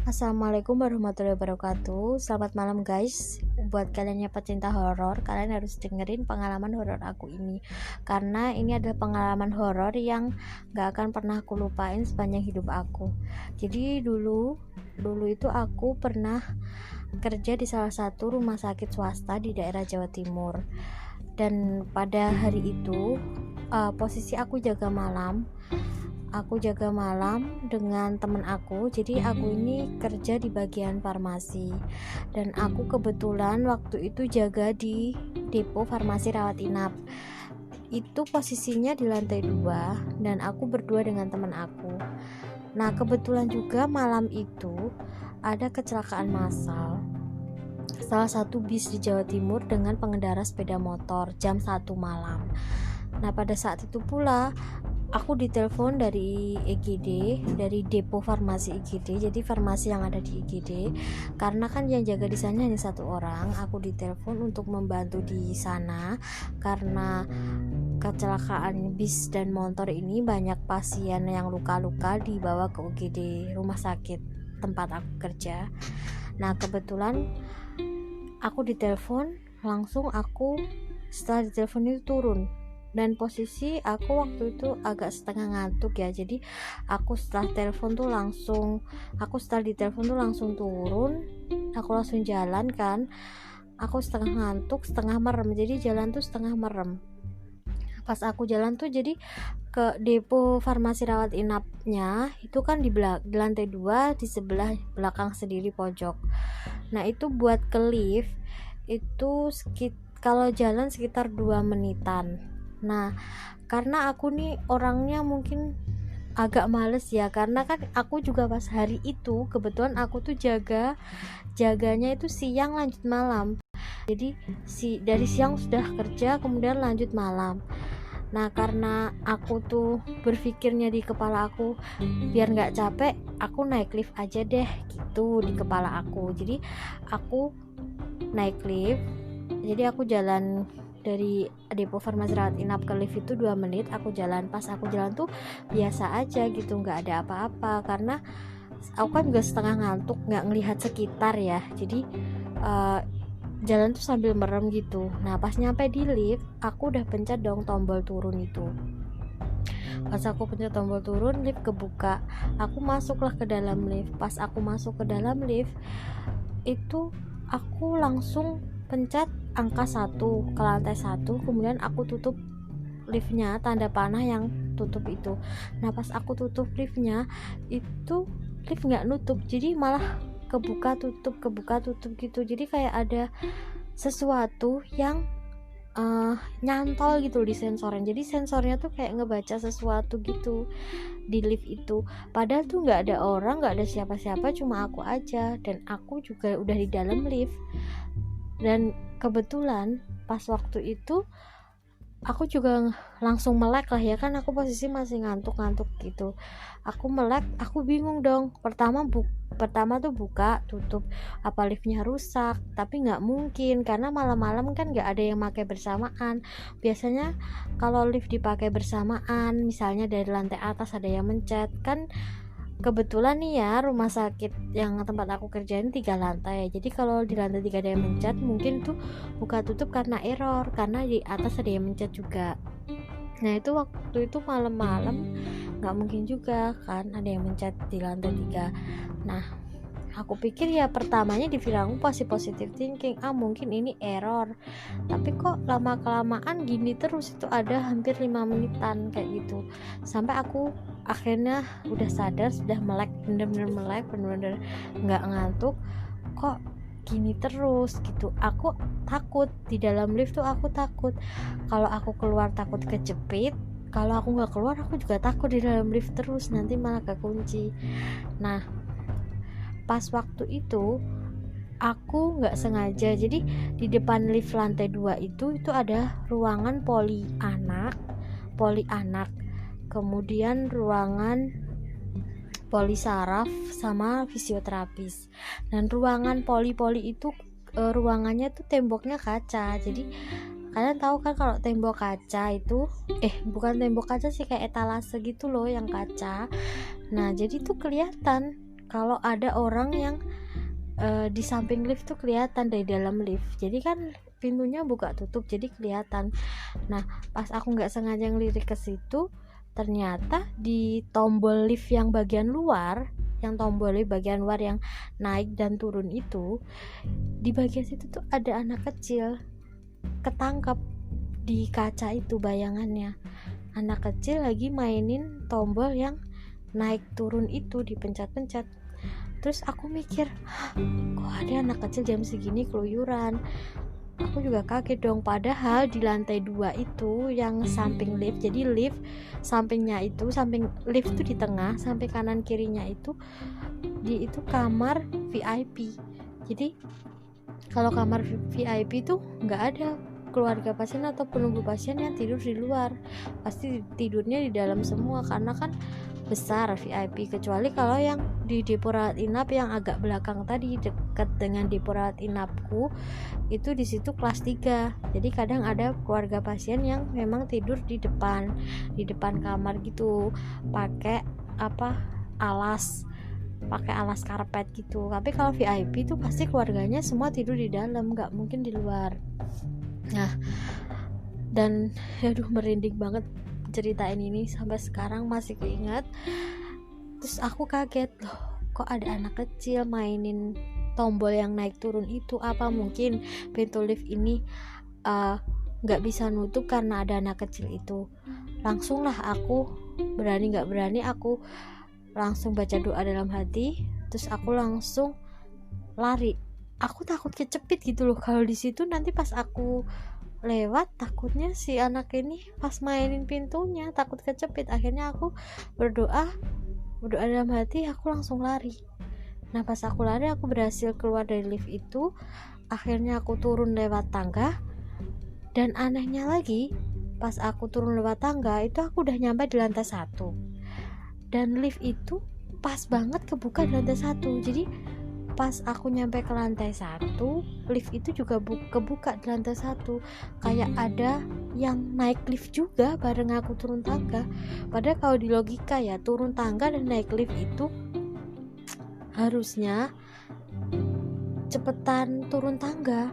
Assalamualaikum warahmatullahi wabarakatuh. Selamat malam guys. Buat kalian yang pecinta horor, kalian harus dengerin pengalaman horor aku ini, karena ini adalah pengalaman horor yang gak akan pernah aku lupain sepanjang hidup aku. Jadi dulu itu aku pernah kerja di salah satu rumah sakit swasta di daerah Jawa Timur. Dan pada hari itu posisi aku jaga malam dengan temen aku. Jadi aku ini kerja di bagian farmasi, dan aku kebetulan waktu itu jaga di depo farmasi rawat inap. Itu posisinya di lantai 2 dan aku berdua dengan temen aku. Nah, kebetulan juga malam itu ada kecelakaan massal salah satu bis di Jawa Timur dengan pengendara sepeda motor jam 1 malam. Nah, pada saat itu pula aku ditelepon dari IGD, dari depo farmasi IGD, jadi farmasi yang ada di IGD. Karena kan yang jaga di sana hanya satu orang, aku ditelepon untuk membantu di sana karena kecelakaan bis dan motor ini banyak pasien yang luka-luka dibawa ke UGD rumah sakit tempat aku kerja. Nah, kebetulan aku ditelepon, langsung aku setelah ditelepon itu turun. Dan posisi aku waktu itu agak setengah ngantuk ya, jadi aku setelah ditelepon tuh langsung turun, aku langsung jalan kan. Aku setengah ngantuk, setengah merem, jadi jalan tuh setengah merem. Pas aku jalan tuh jadi ke depo farmasi rawat inapnya itu kan di lantai 2, di sebelah belakang sendiri pojok. Nah, itu buat ke lift itu kalau jalan sekitar 2 menitan. Nah, karena aku nih orangnya mungkin agak males ya, karena kan aku juga pas hari itu kebetulan aku tuh jaganya itu siang lanjut malam. Jadi dari siang sudah kerja kemudian lanjut malam. Nah, karena aku tuh berpikirnya di kepala aku biar nggak capek, aku naik lift aja deh gitu di kepala aku. Jadi aku naik lift. Jadi aku jalan dari depo farmasi rawat inap ke lift itu 2 menit. Aku jalan, pas aku jalan tuh biasa aja gitu, nggak ada apa-apa karena aku kan juga setengah ngantuk, nggak ngelihat sekitar ya. Jadi jalan tuh sambil merem gitu. Nah, pas nyampe di lift, aku udah pencet dong tombol turun itu. Pas aku pencet tombol turun, lift kebuka. Aku masuklah ke dalam lift. Pas aku masuk ke dalam lift, itu aku langsung pencet angka 1 ke lantai 1, kemudian aku tutup liftnya, tanda panah yang tutup itu. Nah, pas aku tutup liftnya, itu lift nggak nutup, jadi malah kebuka tutup gitu. Jadi kayak ada sesuatu yang nyantol gitu di sensornya. Jadi sensornya tuh kayak ngebaca sesuatu gitu di lift itu. Padahal tuh nggak ada orang, nggak ada siapa-siapa, cuma aku aja, dan aku juga udah di dalam lift. Dan kebetulan pas waktu itu aku juga langsung melek lah ya, kan aku posisi masih ngantuk gitu. Aku melek, aku bingung dong. Pertama tuh buka tutup, apa liftnya rusak? Tapi nggak mungkin karena malam-malam kan nggak ada yang pakai bersamaan. Biasanya kalau lift dipakai bersamaan, misalnya dari lantai atas ada yang mencet kan. Kebetulan nih ya, rumah sakit yang tempat aku kerjain 3 lantai. Jadi kalau di lantai 3 ada yang mencet, mungkin tuh buka tutup karena error, karena di atas ada yang mencet juga. Nah, itu waktu itu malam-malam nggak mungkin juga kan ada yang mencet di lantai 3. Nah, aku pikir ya pertamanya dibilang pasti positive thinking, mungkin ini error. Tapi kok lama kelamaan gini terus, itu ada hampir 5 menitan kayak gitu. Sampai aku akhirnya udah sadar, sudah melek, bener-bener melek, bener-bener nggak ngantuk, kok gini terus gitu. Aku takut di dalam lift tuh, aku takut kalau aku keluar takut kejepit, kalau aku nggak keluar aku juga takut di dalam lift terus, nanti malah kekunci. Nah, pas waktu itu aku nggak sengaja, jadi di depan lift lantai 2 itu ada ruangan poli anak, kemudian ruangan poli saraf sama fisioterapis. Dan ruangan poli itu ruangannya tuh temboknya kaca. Jadi kalian tahu kan kalau tembok kaca itu bukan tembok kaca sih, kayak etalase gitu loh yang kaca. Nah, jadi tuh kelihatan kalau ada orang yang di samping lift tuh kelihatan dari dalam lift. Jadi kan pintunya buka tutup, jadi kelihatan. Nah, pas aku nggak sengaja ngelirik ke situ, ternyata di tombol lift yang bagian luar, yang tombol lift bagian luar yang naik dan turun itu, di bagian situ tuh ada anak kecil ketangkep di kaca itu. Bayangannya anak kecil lagi mainin tombol yang naik turun itu, dipencet-pencet. Terus aku mikir, kok ada anak kecil jam segini keluyuran. Aku juga kaget dong, padahal di lantai 2 itu yang samping lift. Jadi lift sampingnya itu, samping lift itu di tengah, samping kanan kirinya itu kamar VIP. Jadi kalau kamar VIP itu nggak ada keluarga pasien atau penunggu pasien yang tidur di luar, pasti tidurnya di dalam semua karena kan besar VIP. Kecuali kalau yang di depo rawat inap yang agak belakang tadi, dekat dengan depo rawat inapku itu, di situ kelas 3. Jadi kadang ada keluarga pasien yang memang tidur di depan kamar gitu, pakai alas karpet gitu. Tapi kalau VIP itu pasti keluarganya semua tidur di dalam, nggak mungkin di luar. Nah, dan aduh merinding banget ceritain ini, sampai sekarang masih keingat. Terus aku kaget, loh kok ada anak kecil mainin tombol yang naik turun itu. Apa mungkin pintu lift ini gak bisa nutup karena ada anak kecil itu? Langsunglah aku berani gak berani, aku langsung baca doa dalam hati. Terus aku langsung lari. Aku takut kecepit gitu loh kalau di situ. Nanti pas aku lewat, takutnya si anak ini pas mainin pintunya takut kecepit. Akhirnya aku berdoa dalam hati, aku langsung lari. Nah pas aku lari, aku berhasil keluar dari lift itu. Akhirnya aku turun lewat tangga, dan anehnya lagi pas aku turun lewat tangga itu aku udah nyampe di lantai 1, dan lift itu pas banget kebuka di lantai 1. Jadi pas aku nyampe ke lantai 1, lift itu juga kebuka di lantai 1. Kayak ada yang naik lift juga bareng aku turun tangga. Padahal kalau di logika ya, turun tangga dan naik lift itu harusnya cepetan turun tangga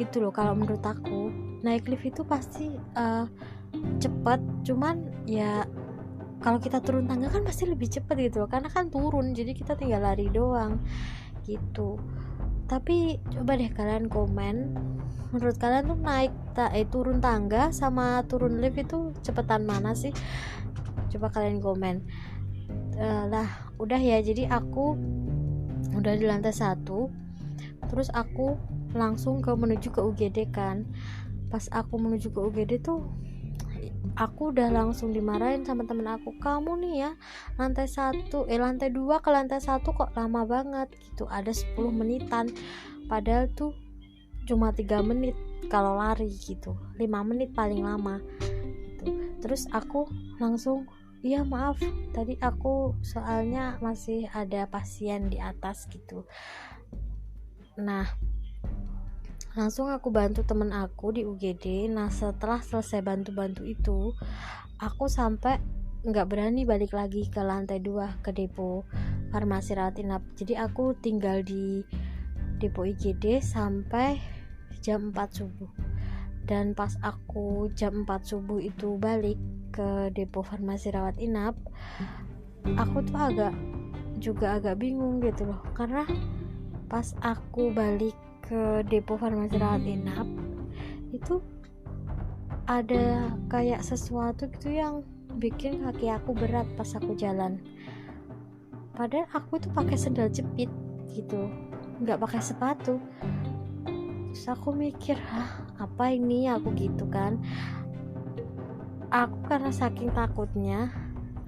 gitu loh kalau menurut aku. Naik lift itu pasti cepet, cuman ya kalau kita turun tangga kan pasti lebih cepet gitu loh, karena kan turun, jadi kita tinggal lari doang gitu. Tapi coba deh kalian komen, menurut kalian tuh turun tangga sama turun lift itu cepetan mana sih? Coba kalian komen. Udah ya, jadi aku udah di lantai 1, terus aku langsung menuju ke UGD kan. Pas aku menuju ke UGD tuh aku udah langsung dimarahin sama temen aku, kamu nih ya lantai 2 ke lantai 1 kok lama banget gitu, ada 10 menitan, padahal tuh cuma 3 menit kalau lari gitu, 5 menit paling lama gitu. Terus aku langsung, iya maaf tadi aku soalnya masih ada pasien di atas gitu. Nah langsung aku bantu temen aku di UGD. Nah setelah selesai bantu-bantu itu, aku sampai nggak berani balik lagi ke lantai 2 ke depo farmasi rawat inap. Jadi aku tinggal di depo IGD sampai jam 4 subuh. Dan pas aku jam 4 subuh itu balik ke depo farmasi rawat inap, aku tuh agak bingung gitu loh, karena pas aku balik ke depo farmasi rawat inap itu ada kayak sesuatu gitu yang bikin kaki aku berat pas aku jalan. Padahal aku tuh pakai sandal jepit gitu, nggak pakai sepatu. Terus aku mikir, apa ini aku gitu kan. Aku karena saking takutnya,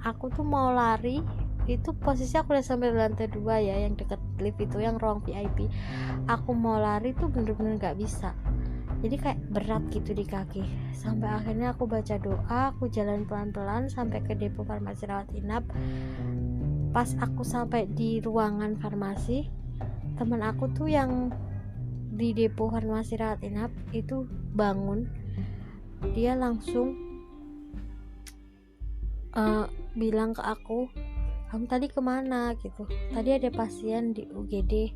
aku tuh mau lari. Itu posisi aku udah sampai lantai 2 ya, yang deket lift itu, yang ruang VIP. Aku mau lari tuh bener-bener gak bisa, jadi kayak berat gitu di kaki. Sampai akhirnya aku baca doa, aku jalan pelan-pelan sampai ke depo farmasi rawat inap. Pas aku sampai di ruangan farmasi, teman aku tuh yang di depo farmasi rawat inap itu bangun. Dia langsung bilang ke aku kamu tadi kemana gitu, tadi ada pasien di UGD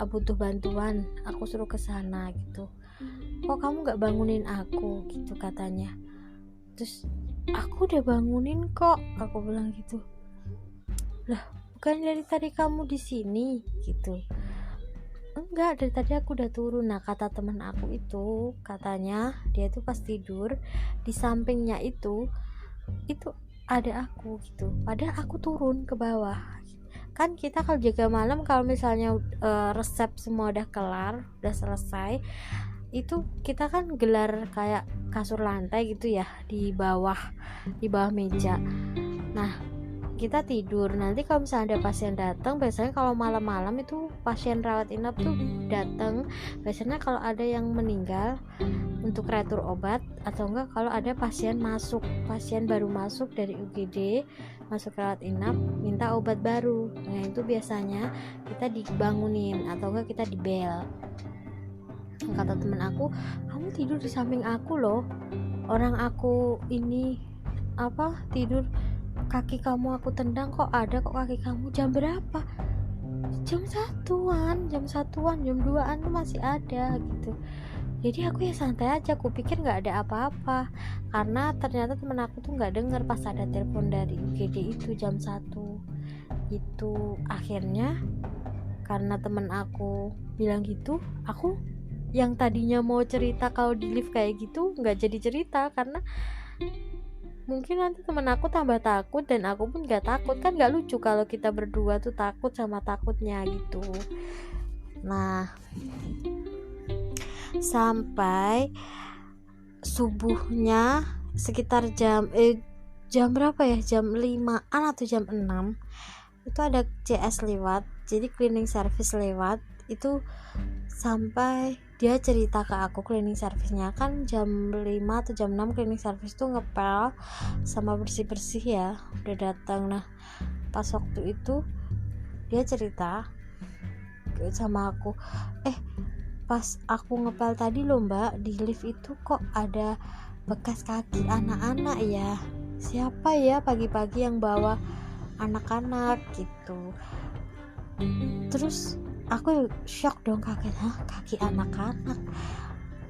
butuh bantuan, aku suruh ke sana gitu, kok kamu gak bangunin aku gitu katanya. Terus aku udah bangunin kok, aku bilang gitu. Lah bukan dari tadi kamu di sini gitu. Enggak, dari tadi aku udah turun. Nah kata teman aku itu, katanya dia tuh pas tidur di sampingnya itu ada aku gitu, padahal aku turun ke bawah. Kan kita kalau jaga malam, kalau misalnya resep semua udah kelar, udah selesai, itu kita kan gelar kayak kasur lantai gitu ya di bawah meja. Nah kita tidur, nanti kalau misalnya ada pasien datang, biasanya kalau malam-malam itu pasien rawat inap tuh datang, biasanya kalau ada yang meninggal untuk retur obat, atau enggak kalau ada pasien baru masuk dari UGD masuk rawat inap minta obat baru. Nah itu biasanya kita dibangunin atau enggak kita dibel. Kata temen aku, kamu tidur di samping aku loh, orang aku ini tidur, kaki kamu aku tendang kok ada kok kaki kamu. Jam berapa? Jam 1-an, jam 2-an tuh masih ada gitu. Jadi aku ya santai aja, aku pikir gak ada apa-apa, karena ternyata temen aku tuh gak denger pas ada telepon dari UGD itu jam 1 itu. Akhirnya karena temen aku bilang gitu, aku yang tadinya mau cerita kalau di lift kayak gitu gak jadi cerita, karena mungkin nanti temen aku tambah takut dan aku pun gak takut, kan gak lucu kalau kita berdua tuh takut sama takutnya gitu. Nah sampai subuhnya sekitar jam berapa ya, jam 5-an atau jam 6 itu ada CS lewat, jadi cleaning service lewat itu. Sampai dia cerita ke aku, cleaning service-nya kan jam 5 atau jam 6 cleaning service tuh ngepel sama bersih-bersih ya, udah datang. Nah pas waktu itu dia cerita sama aku, pas aku ngepel tadi loh mbak, di lift itu kok ada bekas kaki anak-anak ya, siapa ya pagi-pagi yang bawa anak-anak gitu. Terus aku shock dong, kaget, kaki anak-anak,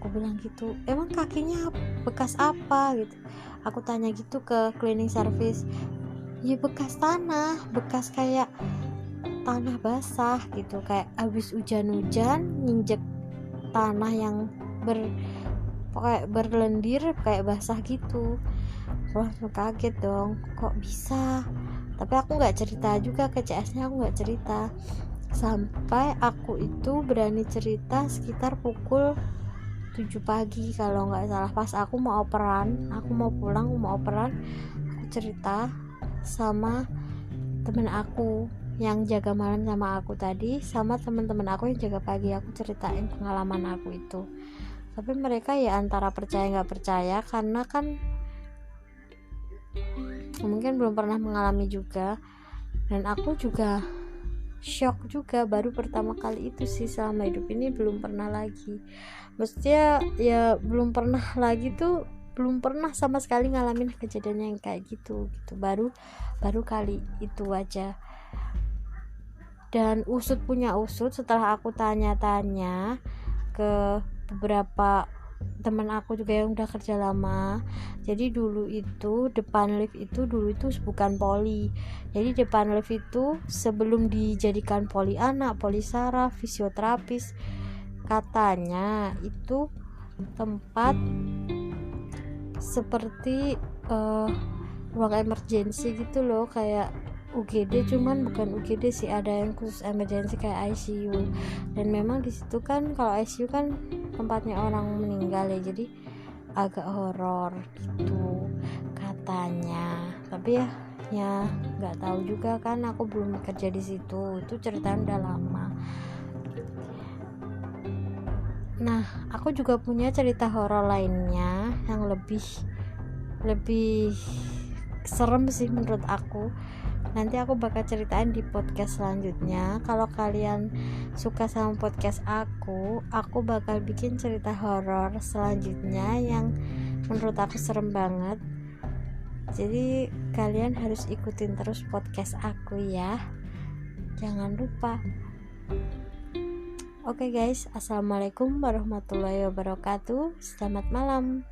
aku bilang gitu, emang kakinya bekas apa gitu. Aku tanya gitu ke cleaning service, ya bekas tanah, bekas kayak tanah basah gitu, kayak habis hujan-hujan nginjek tanah yang kayak berlendir, kayak basah gitu. Aku langsung kaget dong, kok bisa. Tapi aku gak cerita juga ke CS-nya, aku gak cerita. Sampai aku itu berani cerita sekitar pukul 7 pagi kalau gak salah, pas aku mau operan, aku mau pulang, aku mau operan, aku cerita sama temen aku yang jaga malam sama aku tadi, sama teman-teman aku yang jaga pagi. Aku ceritain pengalaman aku itu, tapi mereka ya antara percaya nggak percaya, karena kan mungkin belum pernah mengalami juga. Dan aku juga shock juga, baru pertama kali itu sih selama hidup ini, belum pernah lagi, maksudnya ya belum pernah lagi tuh, belum pernah sama sekali ngalamin kejadian yang kayak gitu baru kali itu aja. Dan usut punya usut, setelah aku tanya-tanya ke beberapa teman aku juga yang udah kerja lama, jadi dulu itu depan lift itu bukan poli. Jadi depan lift itu sebelum dijadikan poli anak, poli saraf, fisioterapis, katanya itu tempat seperti ruang emergency gitu loh, kayak UGD, cuman bukan UGD sih, ada yang khusus emergency kayak ICU. Dan memang di situ kan kalau ICU kan tempatnya orang meninggal ya, jadi agak horor gitu katanya. Tapi ya nggak tahu juga kan, aku belum kerja di situ, itu ceritanya udah lama. Nah aku juga punya cerita horor lainnya yang lebih serem sih menurut aku. Nanti aku bakal ceritain di podcast selanjutnya. Kalau kalian suka sama podcast aku bakal bikin cerita horor selanjutnya yang menurut aku serem banget. Jadi kalian harus ikutin terus podcast aku ya, jangan lupa. Oke guys, assalamualaikum warahmatullahi wabarakatuh. Selamat malam.